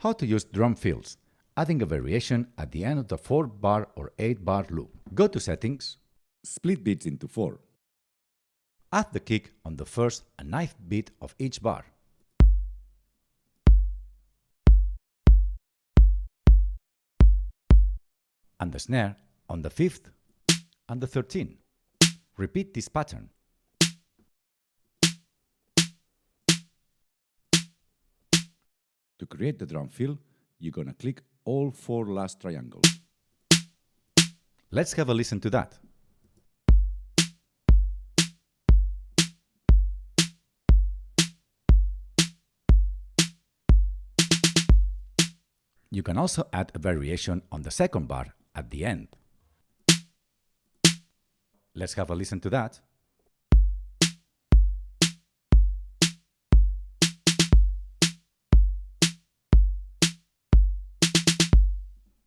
How to use drum fills, adding a variation at the end of the 4-bar or 8-bar loop. Go to Settings, Split beats into 4. add the kick on the first and 9th beat of each bar. And the snare on the 5th and the 13th. Repeat this pattern. To create the drum fill, you're gonna click all 4 last triangles. Let's have a listen to that. You can also add a variation on the 2nd bar at the end. Let's have a listen to that.